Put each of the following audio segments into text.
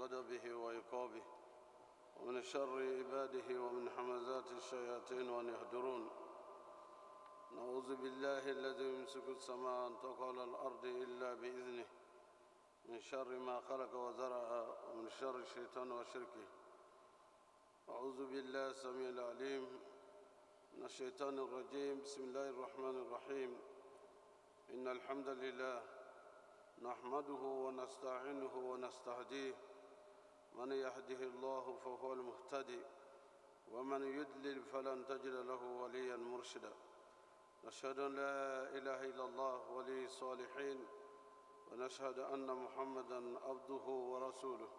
غضبه وعقابه ومن شر عباده ومن همزات الشياطين وأن يحضرون. نعوذ بالله الذي يمسك السماء أن تقع على الأرض إلا بإذنه من شر ما خلق وزرع ومن شر الشيطان وشركه. أعوذ بالله السميع العليم من الشيطان الرجيم. بسم الله الرحمن الرحيم. إن الحمد لله نحمده ونستعينه ونستهديه. من يهده الله فهو المهتدي ومن يضلل فلن تجد له وليا مرشدا. نشهد أن لا إله إلا الله ولي الصالحين ونشهد أن محمدا عبده ورسوله.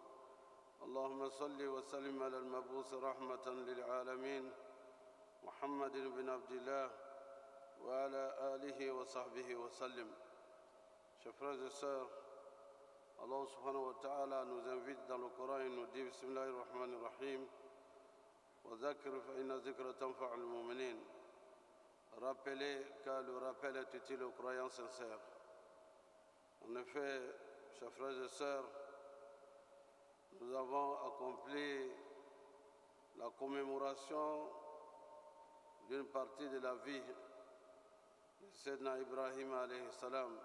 اللهم صل وسلم على المبعوث رحمة للعالمين محمد بن عبد الله وعلى آله وصحبه وسلم. Chers frères et sœurs, Allah subhanahu wa ta'ala nous invite dans le Coran et nous dit Bismillahir Rahmanir Rahim wa dhakir fa inna dhikra tanfa'ul mu'minin. Rappelez car le rappel est utile aux croyants sincères. En effet, chers frères et sœurs, nous avons accompli la commémoration d'une partie de la vie de Sayyidina Ibrahim alayhi salam.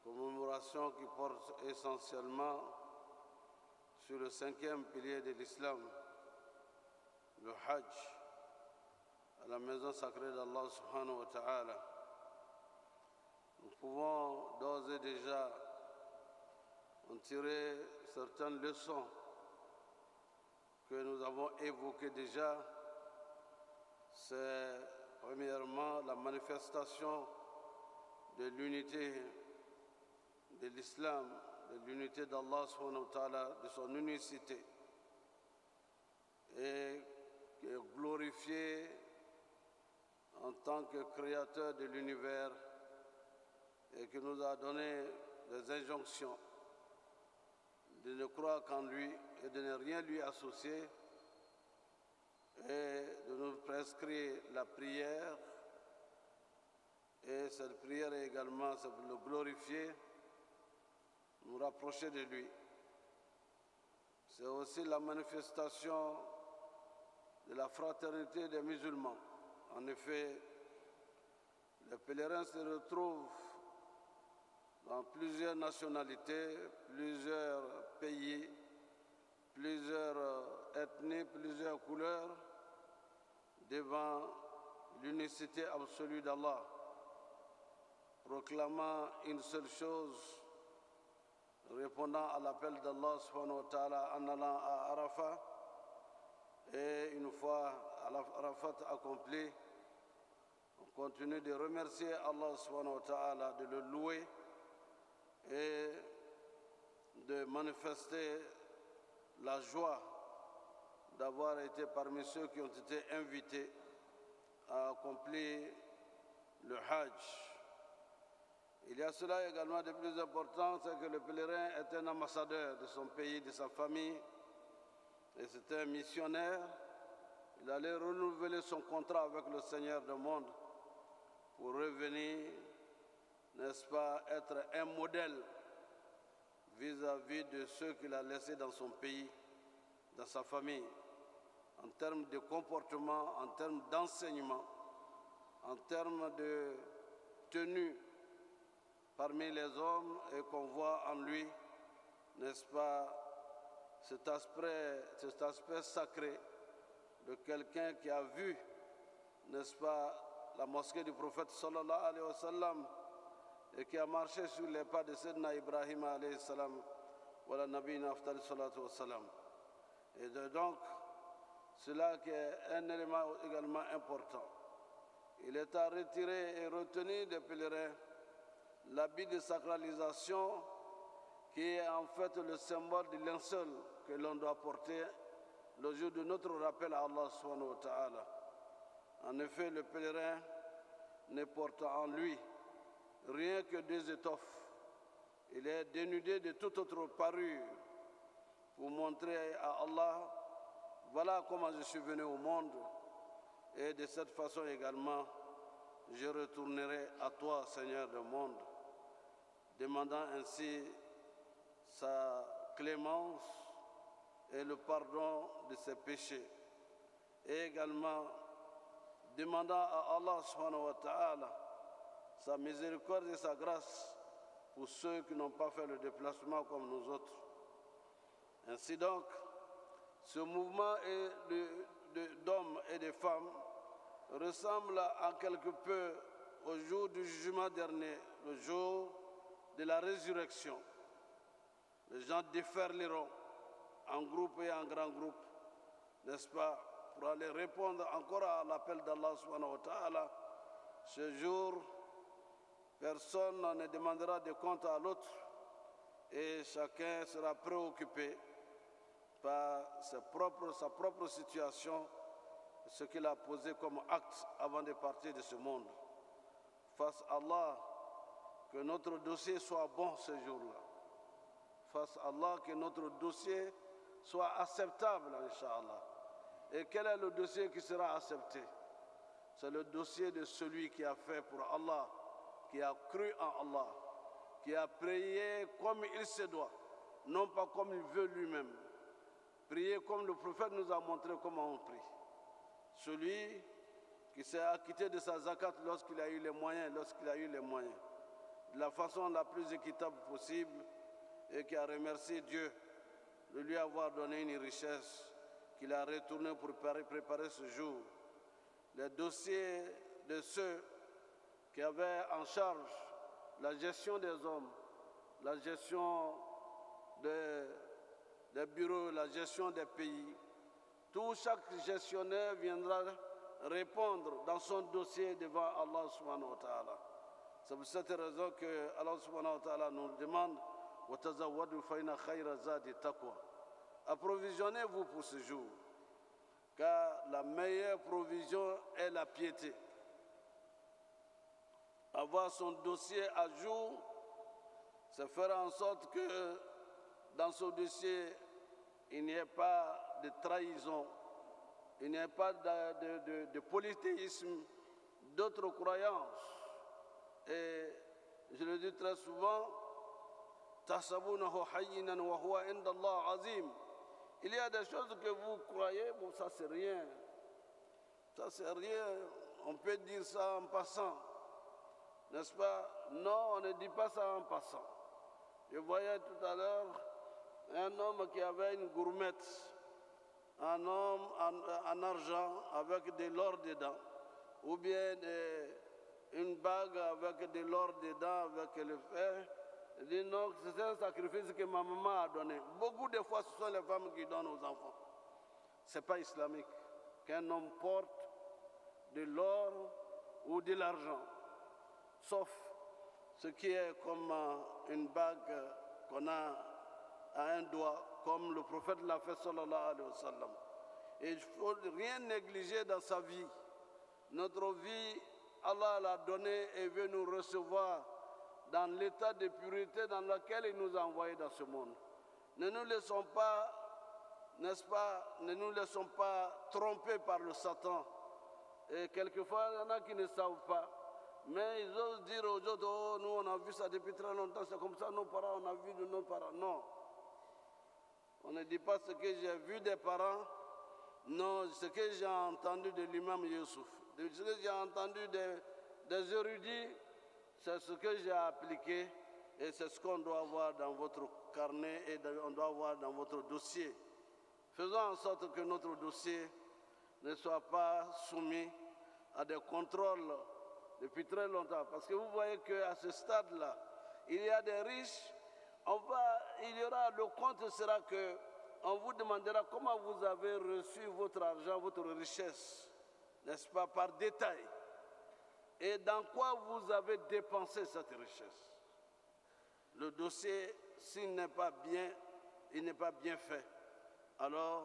Commémoration qui porte essentiellement sur le 5e pilier de l'islam, le Hajj, à la maison sacrée d'Allah subhanahu wa ta'ala. Nous pouvons d'ores et déjà en tirer certaines leçons que nous avons évoquées déjà. C'est premièrement la manifestation de l'unité de l'islam, de l'unité d'Allah subhanahu wa ta'ala, de son unicité, et qui est glorifié en tant que créateur de l'univers et qui nous a donné des injonctions de ne croire qu'en lui et de ne rien lui associer et de nous prescrire la prière. Et cette prière également, c'est pour le glorifier, nous rapprocher de lui. C'est aussi la manifestation de la fraternité des musulmans. En effet, les pèlerins se retrouvent dans plusieurs nationalités, plusieurs pays, plusieurs ethnies, plusieurs couleurs, devant l'unicité absolue d'Allah, proclamant une seule chose, répondant à l'appel d'Allah subhanahu wa ta'ala en allant à Arafat. Et une fois Arafat accompli, on continue de remercier Allah subhanahu wa ta'ala, de le louer et de manifester la joie d'avoir été parmi ceux qui ont été invités à accomplir le Hajj. Il y a cela également de plus important, c'est que le pèlerin est un ambassadeur de son pays, de sa famille, et c'était un missionnaire. Il allait renouveler son contrat avec le Seigneur du monde pour revenir, n'est-ce pas, être un modèle vis-à-vis de ceux qu'il a laissés dans son pays, dans sa famille, en termes de comportement, en termes d'enseignement, en termes de tenue parmi les hommes, et qu'on voit en lui, n'est-ce pas, cet aspect sacré de quelqu'un qui a vu, n'est-ce pas, la mosquée du prophète sallallahu alayhi wa sallam et qui a marché sur les pas de Sayyidina Ibrahim alayhi salam wa la nabiyina afdal salatu wa salam. Et donc, cela qui est un élément également important. Il est à retirer et retenir des pèlerins l'habit de sacralisation qui est en fait le symbole du linceul que l'on doit porter le jour de notre rappel à Allah subhanahu wa ta'ala. En effet, le pèlerin ne porte en lui rien que des étoffes. Il est dénudé de toute autre parure pour montrer à Allah, voilà comment je suis venu au monde, et de cette façon également, je retournerai à toi, Seigneur du monde, demandant ainsi sa clémence et le pardon de ses péchés. Et également demandant à Allah subhanahu wa ta'ala sa miséricorde et sa grâce pour ceux qui n'ont pas fait le déplacement comme nous autres. Ainsi donc, ce mouvement d'hommes et de femmes ressemble en quelque peu au jour du jugement dernier, le jour de la résurrection. Les gens déferleront en groupe et en grand groupe, n'est-ce pas, pour aller répondre encore à l'appel d'Allah subhanahu wa ta'ala. Ce jour, personne ne demandera de compte à l'autre et chacun sera préoccupé par sa propre situation, ce qu'il a posé comme acte avant de partir de ce monde. Fasse Allah que notre dossier soit bon ce jour-là. Fasse Allah que notre dossier soit acceptable, Inch'Allah. Et quel est le dossier qui sera accepté? C'est le dossier de celui qui a fait pour Allah, qui a cru en Allah, qui a prié comme il se doit, non pas comme il veut lui-même. Prier comme le prophète nous a montré comment on prie. Celui qui s'est acquitté de sa zakat lorsqu'il a eu les moyens, de la façon la plus équitable possible, et qui a remercié Dieu de lui avoir donné une richesse qu'il a retournée pour préparer ce jour. Les dossiers de ceux qui avaient en charge la gestion des hommes, la gestion des bureaux, la gestion des pays, chaque gestionnaire viendra répondre dans son dossier devant Allah subhanahu wa ta'ala. C'est pour cette raison que Allah subhanahu wa ta'ala nous demande وَتَزَوَّدُوا فَإِنَّ خَيْرَ الزَّادِ التَّقْوَى. Approvisionnez-vous pour ce jour, car la meilleure provision est la piété. Avoir son dossier à jour, c'est faire en sorte que dans ce dossier, il n'y ait pas de trahison, il n'y ait pas de polythéisme, d'autres croyances. Et je le dis très souvent, il y a des choses que vous croyez, bon, ça c'est rien. Ça c'est rien, on peut dire ça en passant, n'est-ce pas? Non, on ne dit pas ça en passant. Je voyais tout à l'heure un homme qui avait une gourmette, un homme en argent avec de l'or dedans, ou bien une bague avec de l'or dedans, avec le fer. Il dit non, c'est un sacrifice que ma maman a donné. Beaucoup de fois, ce sont les femmes qui donnent aux enfants. Ce n'est pas islamique qu'un homme porte de l'or ou de l'argent, sauf ce qui est comme une bague qu'on a à un doigt, comme le prophète l'a fait, sallallahu alayhi wa sallam. Et il ne faut rien négliger dans sa vie. Notre vie, Allah l'a donnée et veut nous recevoir dans l'état de pureté dans lequel il nous a envoyés dans ce monde. Ne nous laissons pas, n'est-ce pas, ne nous laissons pas tromper par le Satan. Et quelquefois, il y en a qui ne savent pas. Mais ils osent dire aux autres, oh, nous on a vu ça depuis très longtemps, c'est comme ça nos parents, on a vu de nos parents. Non. On ne dit pas ce que j'ai vu des parents, non, ce que j'ai entendu de l'imam Youssouf. Ce que j'ai entendu des érudits, c'est ce que j'ai appliqué et c'est ce qu'on doit avoir dans votre carnet et on doit avoir dans votre dossier. Faisons en sorte que notre dossier ne soit pas soumis à des contrôles depuis très longtemps. Parce que vous voyez qu'à ce stade-là, il y a des riches, le compte sera que on vous demandera comment vous avez reçu votre argent, votre richesse, n'est-ce pas, par détail. Et dans quoi vous avez dépensé cette richesse. Le dossier, s'il n'est pas bien, il n'est pas bien fait. Alors,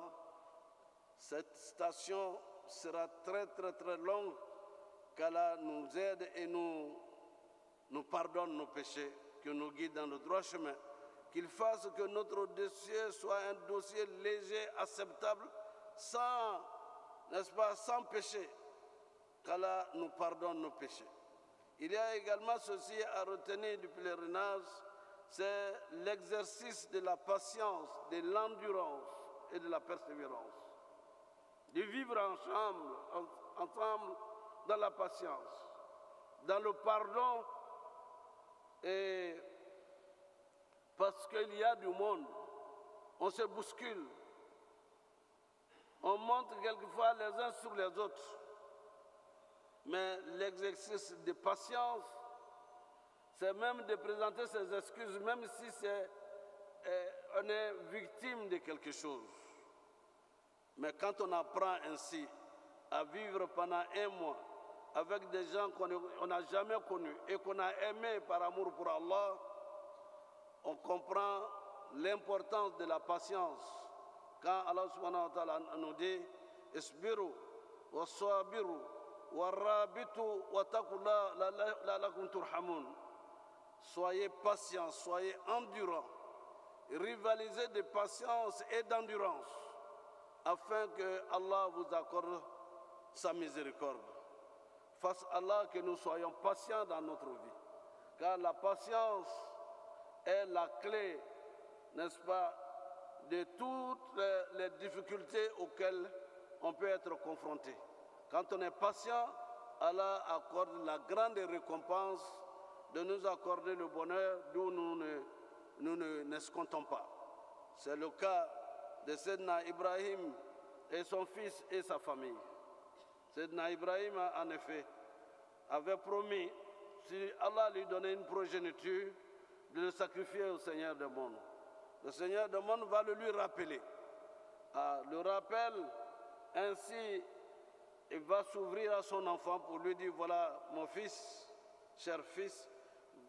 cette station sera très très très longue, qu'Allah nous aide et nous pardonne nos péchés, que nous guide dans le droit chemin, qu'il fasse que notre dossier soit un dossier léger, acceptable, sans, n'est-ce pas, sans péché, qu'Allah nous pardonne nos péchés. Il y a également ceci à retenir du pèlerinage, c'est l'exercice de la patience, de l'endurance et de la persévérance. De vivre ensemble dans la patience, dans le pardon, et parce qu'il y a du monde, on se bouscule, on monte quelquefois les uns sur les autres. Mais l'exercice de patience, c'est même de présenter ses excuses, même si on est victime de quelque chose. Mais quand on apprend ainsi à vivre pendant un mois avec des gens qu'on n'a jamais connus et qu'on a aimés par amour pour Allah, on comprend l'importance de la patience. Quand Allah subhanahu wa ta'ala nous dit « Isbiru wa sabiru wa rabitu wa taqullah la'allakum turhamun » Soyez patients, soyez endurants, rivalisez de patience et d'endurance afin que Allah vous accorde sa miséricorde. Fasse Allah que nous soyons patients dans notre vie, car la patience est la clé, n'est-ce pas, de toutes les difficultés auxquelles on peut être confronté. Quand on est patient, Allah accorde la grande récompense de nous accorder le bonheur d'où nous n'escomptons pas. C'est le cas de Sayyidina Ibrahim et son fils et sa famille. Sayyidina Ibrahim, en effet, avait promis, si Allah lui donnait une progéniture, de le sacrifier au Seigneur du monde. Le Seigneur du monde va le lui rappeler. Le rappel, ainsi, il va s'ouvrir à son enfant pour lui dire, voilà mon fils, cher fils,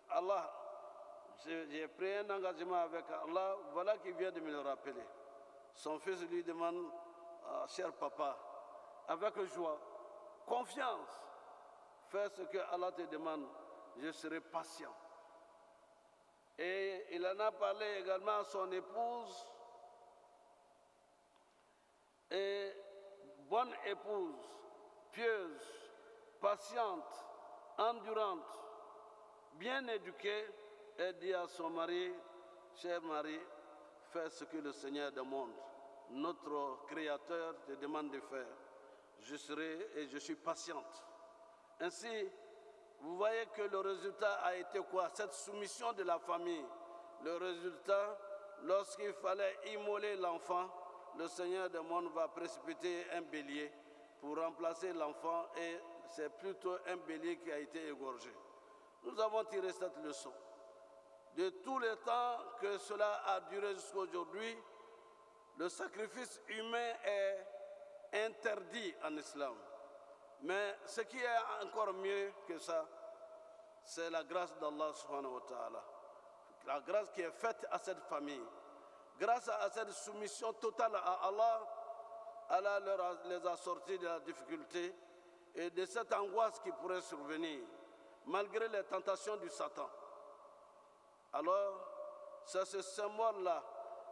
Allah, j'ai pris un engagement avec Allah, voilà qui vient de me le rappeler. Son fils lui demande, cher papa, avec joie, confiance, fais ce que Allah te demande, je serai patient. Et il en a parlé également à son épouse, et bonne épouse, pieuse, patiente, endurante, bien éduquée, et dit à son mari, cher mari, fais ce que le Seigneur demande, notre Créateur te demande de faire. Je serai et je suis patiente. Ainsi, vous voyez que le résultat a été quoi? Cette soumission de la famille. Le résultat, lorsqu'il fallait immoler l'enfant, le Seigneur du monde va précipiter un bélier pour remplacer l'enfant, et c'est plutôt un bélier qui a été égorgé. Nous avons tiré cette leçon. De tous les temps que cela a duré jusqu'à aujourd'hui, le sacrifice humain est interdit en islam. Mais ce qui est encore mieux que ça, c'est la grâce d'Allah subhanahu wa ta'ala. La grâce qui est faite à cette famille. Grâce à cette soumission totale à Allah, Allah les a sortis de la difficulté et de cette angoisse qui pourrait survenir, malgré les tentations du Satan. Alors, c'est ce symbole-là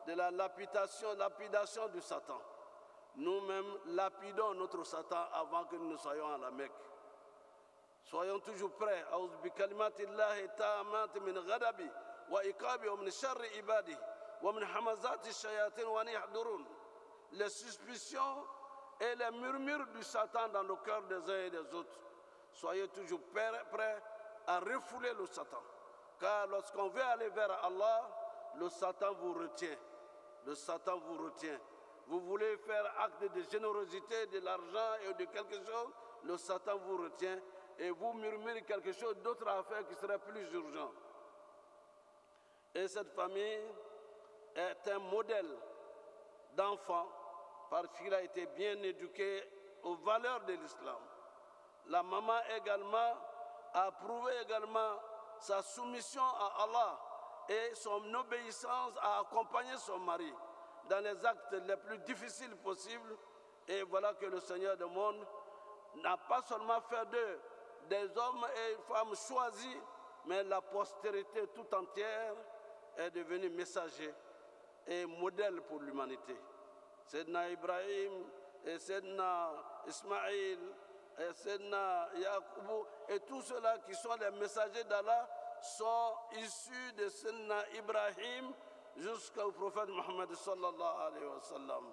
de la lapidation du Satan. Nous-mêmes lapidons notre Satan avant que nous ne soyons à la Mecque. Soyons toujours prêts. A'udhu bi kalimatillahi ta'amati min ghadabi wa iqabi wa min sharri ibadi wa min hamazati shayatin wa yahdurun. Les suspicions et les murmures du Satan dans le cœur des uns et des autres. Soyez toujours prêts à refouler le Satan. Car lorsqu'on veut aller vers Allah, le Satan vous retient. Le Satan vous retient. Vous voulez faire acte de générosité, de l'argent et de quelque chose, le Satan vous retient et vous murmurez quelque chose d'autre à faire qui serait plus urgent. Et cette famille est un modèle d'enfant parce qu'il a été bien éduqué aux valeurs de l'islam. La maman également a prouvé également sa soumission à Allah et son obéissance à accompagner son mari dans les actes les plus difficiles possibles. Et voilà que le Seigneur du monde n'a pas seulement fait d'eux des hommes et femmes choisis, mais la postérité tout entière est devenue messager et modèle pour l'humanité. Sayyidina Ibrahim et Sayyidina Ismaïl et Sayyidina Yacoub et tous ceux-là qui sont les messagers d'Allah sont issus de Sayyidina Ibrahim jusqu'au prophète Mohammed sallallahu alayhi wa sallam.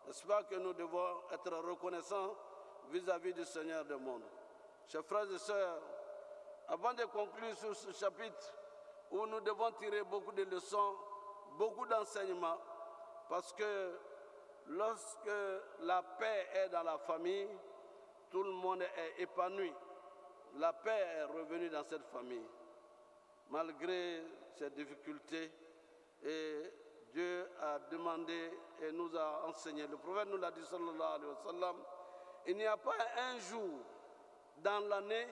N'est-ce pas que nous devons être reconnaissants vis-à-vis du Seigneur du monde? Chers frères et sœurs, avant de conclure sur ce chapitre où nous devons tirer beaucoup de leçons, beaucoup d'enseignements, parce que lorsque la paix est dans la famille, tout le monde est épanoui. La paix est revenue dans cette famille. Malgré ces difficultés, et Dieu a demandé et nous a enseigné. Le prophète nous l'a dit, sallallahu alayhi wa sallam, il n'y a pas un jour dans l'année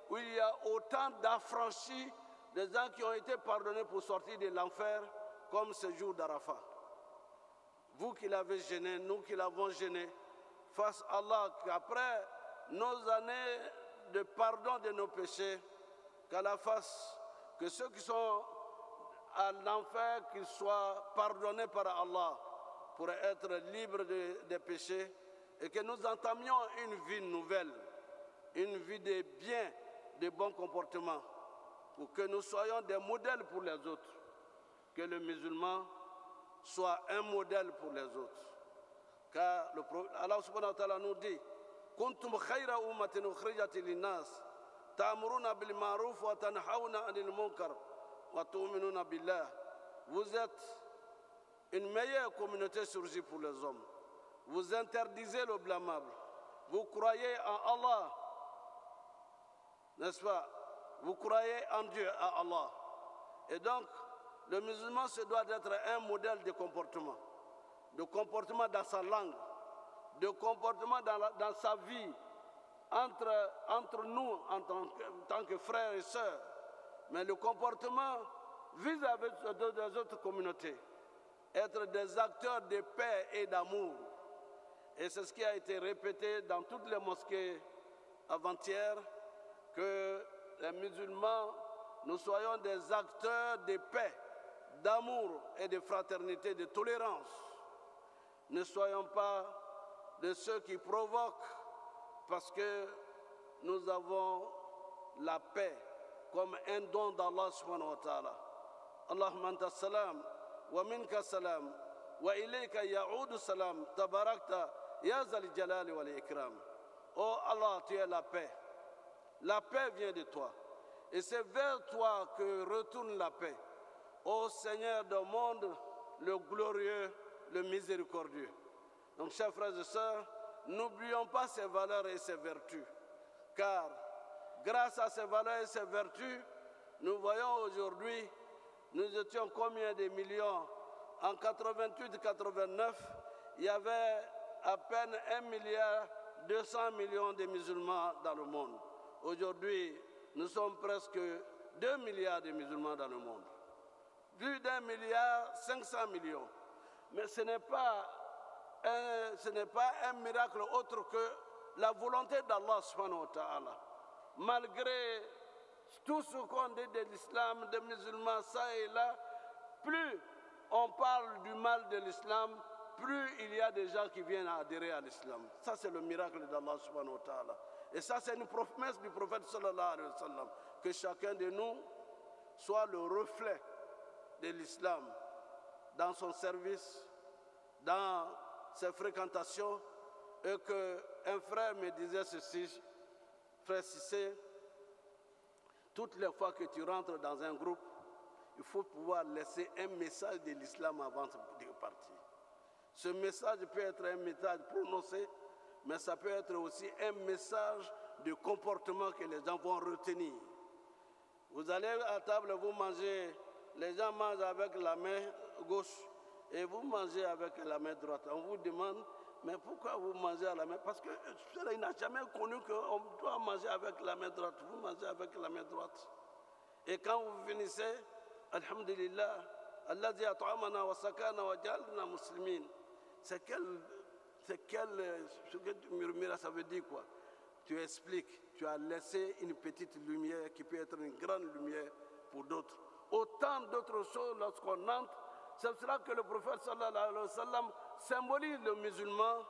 où il y a autant d'affranchis, des gens qui ont été pardonnés pour sortir de l'enfer, comme ce jour d'Arafat. Vous qui l'avez gêné, nous qui l'avons gêné, face à Allah, qu'après nos années de pardon de nos péchés, qu'Allah fasse que ceux qui sont à l'enfer, qu'ils soient pardonnés par Allah pour être libres des péchés et que nous entamions une vie nouvelle, une vie de bien, de bons comportements, pour que nous soyons des modèles pour les autres, que le musulman soit un modèle pour les autres. Car Allah subhanahu wa ta'ala nous dit Kuntum khayra ummatin ukhrijat lin-nas ta'muruna bil ma'ruf wa tanhauna 'anil munkar wa tu'minuna billah. Vous êtes une meilleure communauté surgie pour les hommes. Vous interdisez le blâmable. Vous croyez en Allah, n'est-ce pas? Vous croyez en Dieu, à Allah. Et donc, le musulman se doit d'être un modèle de comportement dans sa langue, de comportement dans sa vie, entre nous en tant que frères et sœurs, mais le comportement vis-à-vis des autres communautés, être des acteurs de paix et d'amour. Et c'est ce qui a été répété dans toutes les mosquées avant-hier, que les musulmans, nous soyons des acteurs de paix, d'amour et de fraternité, de tolérance. Ne soyons pas de ceux qui provoquent, parce que nous avons la paix comme un don d'Allah subhanahu wa ta'ala. Allahumma anta salam wa minka salam wa ilayka ya'udu salam tabarakta ya zal jalali wal ikram. Oh Allah, tu es la paix. La paix vient de toi. Et c'est vers toi que retourne la paix. Ô Seigneur du monde, le glorieux, le miséricordieux. Donc, chers frères et sœurs, n'oublions pas ces valeurs et ces vertus. Car, grâce à ces valeurs et ces vertus, nous voyons aujourd'hui, nous étions combien de millions? En 88-89, il y avait à peine 1,2 milliard de musulmans dans le monde. Aujourd'hui, nous sommes presque 2 milliards de musulmans dans le monde. Plus d'1,5 milliard. Mais ce n'est pas un miracle autre que la volonté d'Allah subhanahu wa ta'ala. Malgré tout ce qu'on dit de l'islam, des musulmans, ça et là, plus on parle du mal de l'islam, plus il y a des gens qui viennent adhérer à l'islam. Ça, c'est le miracle d'Allah subhanahu wa ta'ala. Et ça, c'est une promesse du prophète sallallahu alayhi wa sallam, que chacun de nous soit le reflet de l'islam dans son service, dans ses fréquentations, et qu'un frère me disait ceci, frère Cissé, toutes les fois que tu rentres dans un groupe, il faut pouvoir laisser un message de l'islam avant de partir. Ce message peut être un message prononcé, mais ça peut être aussi un message de comportement que les gens vont retenir. Vous allez à table, vous mangez, les gens mangent avec la main gauche et vous mangez avec la main droite. On vous demande, mais pourquoi vous mangez à la main? Parce qu'il n'a jamais connu qu'on doit manger avec la main droite. Vous mangez avec la main droite. Et quand vous finissez, Alhamdulillah, Alladhi at'amana wa sakana wa ja'alna muslimin. Ce que tu murmures, ça veut dire quoi? Tu expliques, tu as laissé une petite lumière qui peut être une grande lumière pour d'autres. Autant d'autres choses lorsqu'on entre, c'est cela que le prophète sallallahu alayhi wa sallam symbolise le musulman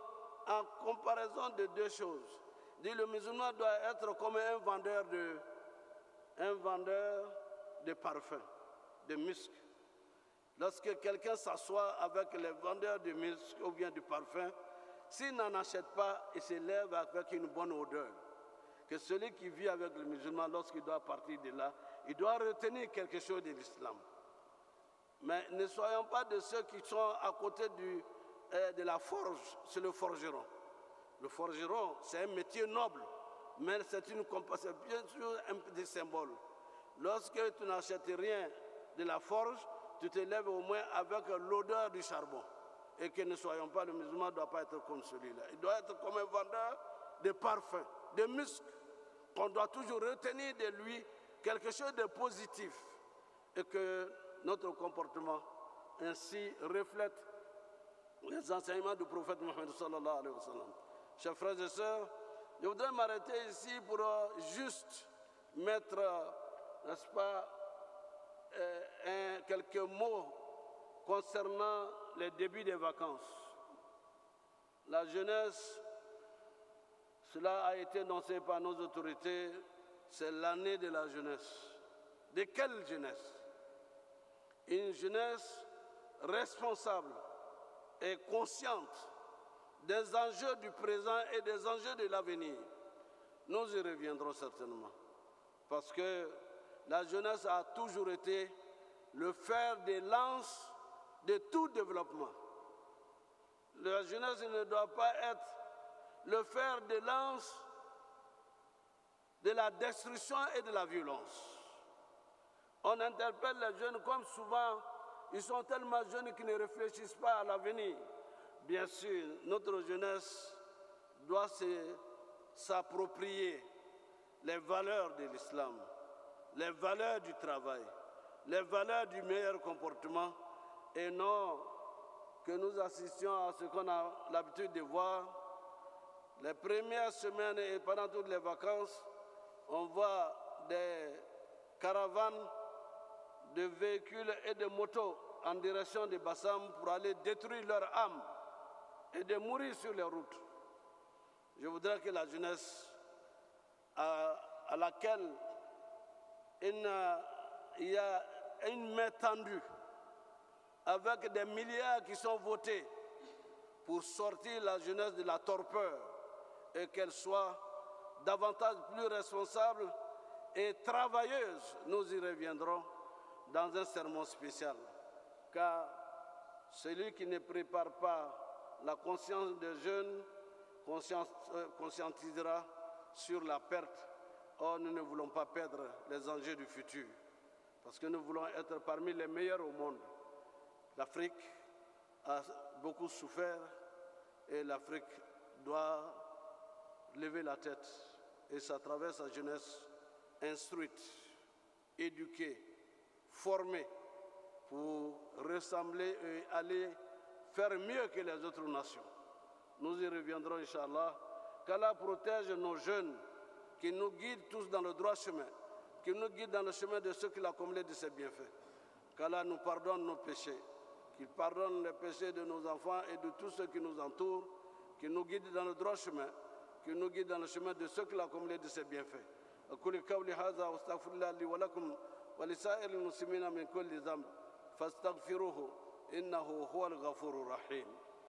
en comparaison de deux choses. Il dit le musulman doit être comme un vendeur de parfums, de musc. Lorsque quelqu'un s'assoit avec les vendeurs de musc ou bien de parfum, s'il n'en achète pas, il se lève avec une bonne odeur. Que celui qui vit avec le musulman, lorsqu'il doit partir de là, il doit retenir quelque chose de l'islam. Mais ne soyons pas de ceux qui sont à côté de la forge, c'est le forgeron. Le forgeron, c'est un métier noble, mais c'est bien sûr un petit symbole. Lorsque tu n'achètes rien de la forge, tu te lèves au moins avec l'odeur du charbon. Et que ne soyons pas, le musulman ne doit pas être comme celui-là. Il doit être comme un vendeur de parfums, de muscles, qu'on doit toujours retenir de lui quelque chose de positif. Et que notre comportement ainsi reflète les enseignements du prophète Mohammed sallallahu alayhi wa sallam. Chers frères et sœurs, je voudrais m'arrêter ici pour juste mettre, n'est-ce pas, quelques mots concernant les débuts des vacances. La jeunesse, cela a été annoncé par nos autorités, c'est l'année de la jeunesse. De quelle jeunesse? Une jeunesse responsable et consciente des enjeux du présent et des enjeux de l'avenir. Nous y reviendrons certainement. Parce que la jeunesse a toujours été le fer de lance de tout développement. La jeunesse ne doit pas être le fer de lance de la destruction et de la violence. On interpelle les jeunes comme souvent, ils sont tellement jeunes qu'ils ne réfléchissent pas à l'avenir. Bien sûr, notre jeunesse doit s'approprier les valeurs de l'islam, les valeurs du travail, les valeurs du meilleur comportement, et non que nous assistions à ce qu'on a l'habitude de voir. Les premières semaines et pendant toutes les vacances, on voit des caravanes de véhicules et de motos en direction de Bassam pour aller détruire leur âme et de mourir sur les routes. Je voudrais que la jeunesse à laquelle il y a une main tendue avec des milliards qui sont votés pour sortir la jeunesse de la torpeur et qu'elle soit davantage plus responsable et travailleuse. Nous y reviendrons dans un sermon spécial. Car celui qui ne prépare pas la conscience des jeunes conscientisera sur la perte. Or, nous ne voulons pas perdre les enjeux du futur, parce que nous voulons être parmi les meilleurs au monde. L'Afrique a beaucoup souffert et l'Afrique doit lever la tête. Et c'est à travers sa jeunesse instruite, éduquée, formée, pour ressembler et aller faire mieux que les autres nations. Nous y reviendrons, Inch'Allah. Qu'Allah protège nos jeunes, qu'il nous guide tous dans le droit chemin, qu'il nous guide dans le chemin de ceux qu'il a comblés de ses bienfaits. Qu'Allah nous pardonne nos péchés, qu'il pardonne les péchés de nos enfants et de tous ceux qui nous entourent, qu'il nous guide dans le droit chemin, qu'il nous guide dans le chemin de ceux qu'il a comblés de ses bienfaits. أقول قولي هذا واستغفر الله لي ولكم ولسائر المسلمين من كل ذنب فاستغفروه إنه هو الغفور الرحيم.